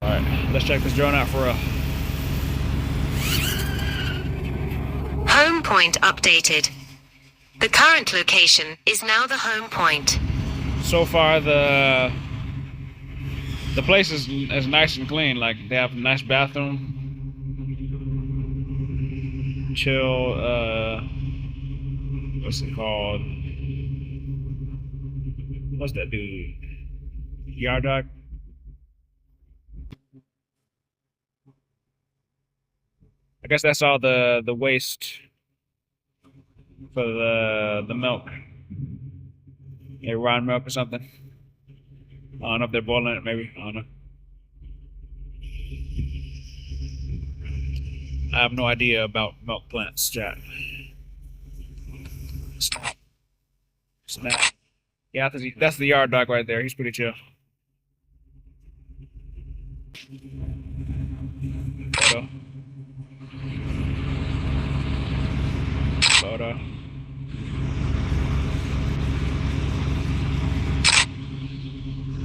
Alright, let's check this drone out for real. Home point updated. The current location is now the home point. So far, the place is nice and clean. Like, they have a nice bathroom. Chill, what's it called? What's that dude? Yard dog? I guess that's all the waste for the milk. Yeah, raw milk or something. I don't know if they're boiling it, maybe. I don't know. I have no idea about milk plants, chat. Snap. Yeah, that's the yard dog right there. He's pretty chill. Photo. Photo.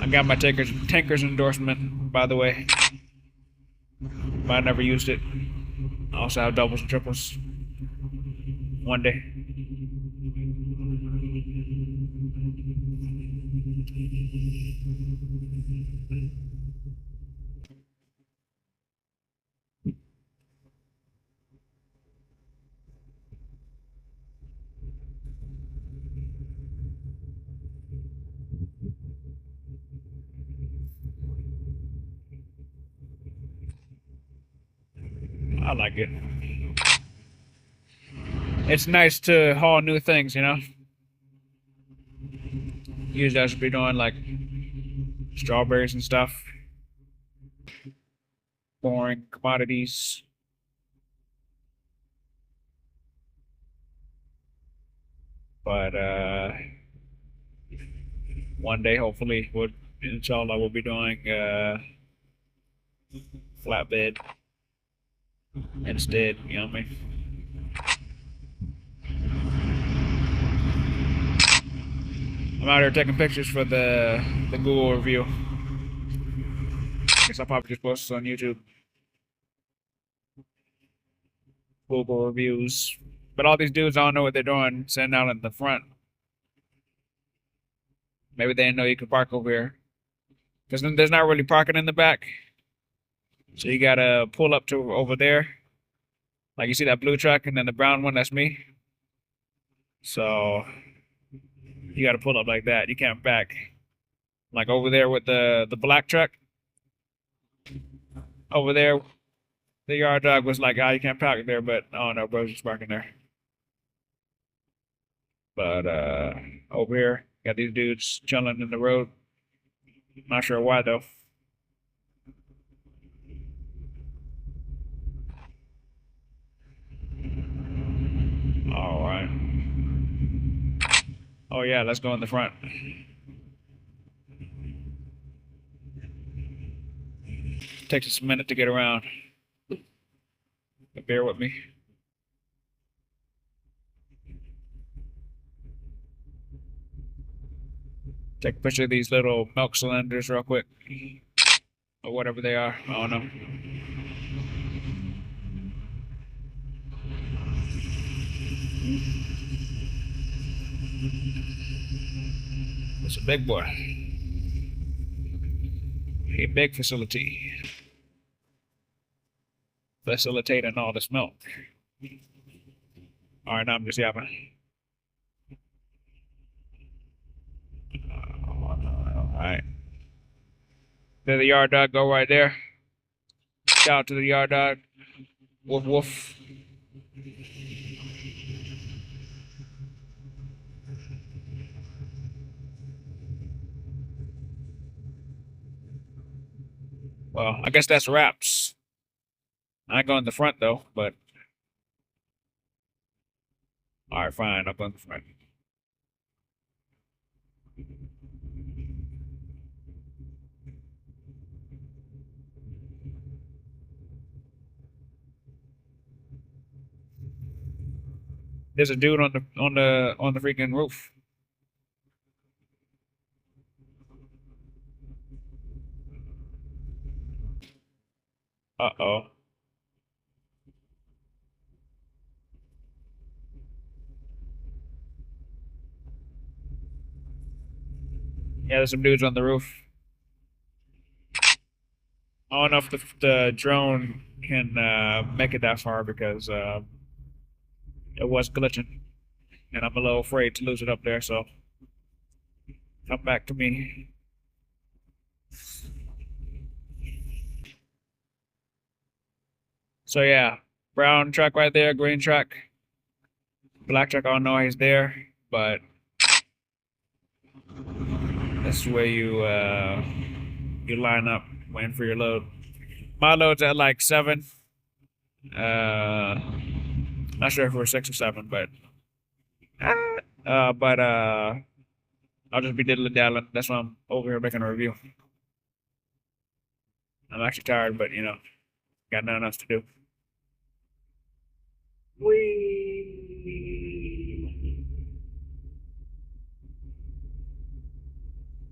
I got my tanker's endorsement, by the way. But I never used it. I also have doubles and triples. One day. I like it. It's nice to haul new things, you know? Usually I should be doing like strawberries and stuff. Boring commodities. But one day hopefully inshallah we'll be doing flatbed instead, you know what I mean? I'm out here taking pictures for the Google review. Guess I'll probably just post this on YouTube. Google reviews. But all these dudes, I don't know what they're doing, sitting out in the front. Maybe they didn't know you could park over here. Because there's not really parking in the back. So you gotta pull up to over there. Like you see that blue truck and then the brown one, that's me. So you gotta pull up like that. You can't back. Like over there with the black truck. Over there, the yard dog was like, you can't park there, but I don't know, bro's just parking there. But over here, got these dudes chilling in the road. Not sure why though. All right. Oh yeah, let's go in the front. Takes us a minute to get around. But bear with me. Take a picture of these little milk cylinders real quick. Or whatever they are. I don't know. It's a big boy. A big facility. Facilitating all this milk. Alright, now I'm just yapping. Alright. There the yard dog go right there. Shout out to the yard dog. Woof woof. Well, I guess that's wraps. I go in the front though, but alright, fine, I'll go in the front. There's a dude on the freaking roof. Uh-oh. Yeah, there's some dudes on the roof. I don't know if the drone can make it that far because it was glitching, and I'm a little afraid to lose it up there. So come back to me. So yeah, brown truck right there, green truck, black truck. I don't know he's there, but this is where you line up waiting for your load. My load's at like 7. Not sure if we're 6 or 7, but I'll just be diddly daddling. That's why I'm over here making a review. I'm actually tired, but got nothing else to do. Whee!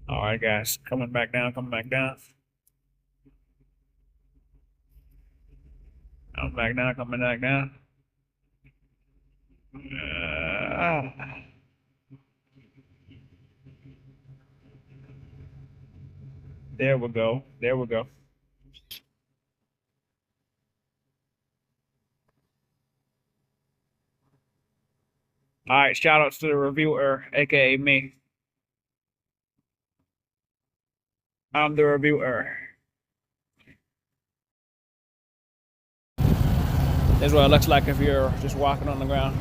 All right, guys, coming back down, coming back down. Coming back down, coming back down. Uh, there we go. There we go. All right, shout outs to the reviewer, aka me. I'm the reviewer. This is what it looks like if you're just walking on the ground.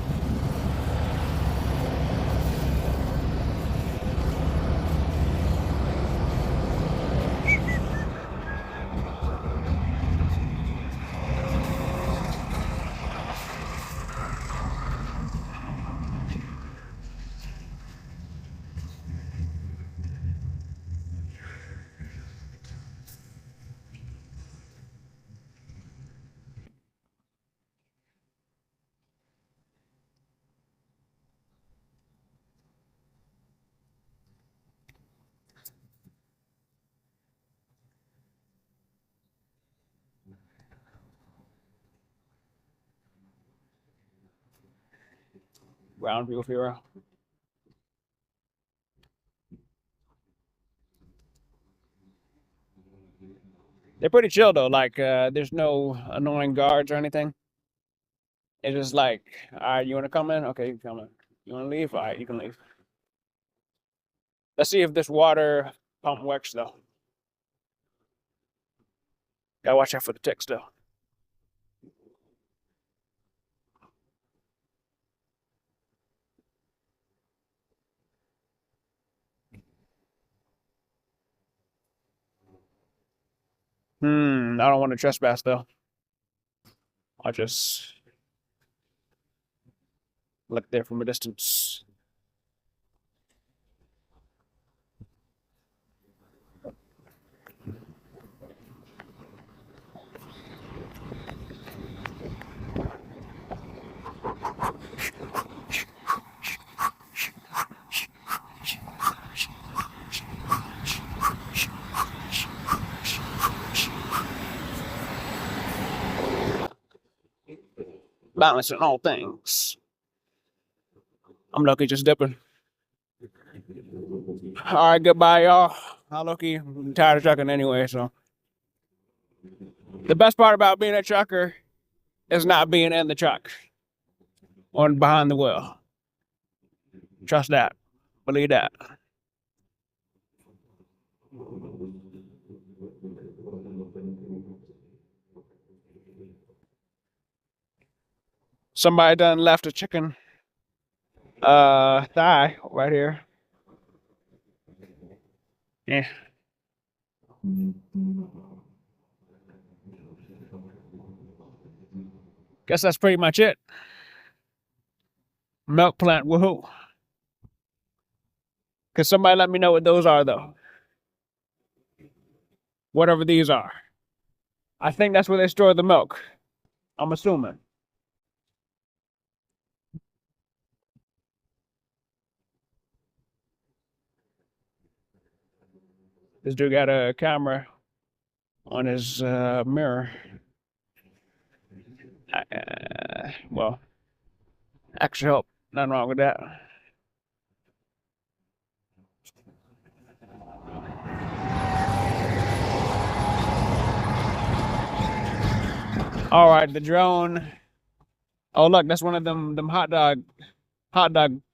Ground view hero. They're pretty chill though. Like, there's no annoying guards or anything. It's just like, all right, you want to come in? Okay, you can come in. You want to leave? All right, you can leave. Let's see if this water pump works though. Gotta watch out for the ticks though. I don't want to trespass though. I'll just look there from a distance. Balancing all things. I'm lucky just dipping. All right, goodbye, y'all. I'm lucky. I'm tired of trucking anyway, so. The best part about being a trucker is not being in the truck or behind the wheel. Trust that. Believe that. Somebody done left a chicken thigh right here. Yeah. Guess that's pretty much it. Milk plant, woohoo. Could somebody let me know what those are though? Whatever these are. I think that's where they store the milk. I'm assuming. This dude got a camera on his mirror. Well, extra help. Nothing wrong with that. All right, the drone. Oh, look, that's one of them hot dog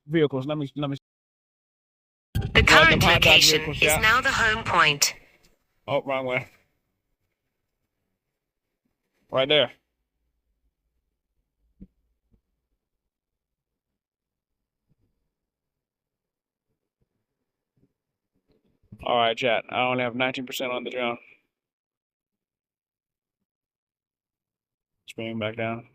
vehicles. Let me. The Yeah, them current hot dog location vehicles. is Yeah. now the home point. Oh, wrong way. Right there. All right, chat. I only have 19% on the drone. Let's bring him back down.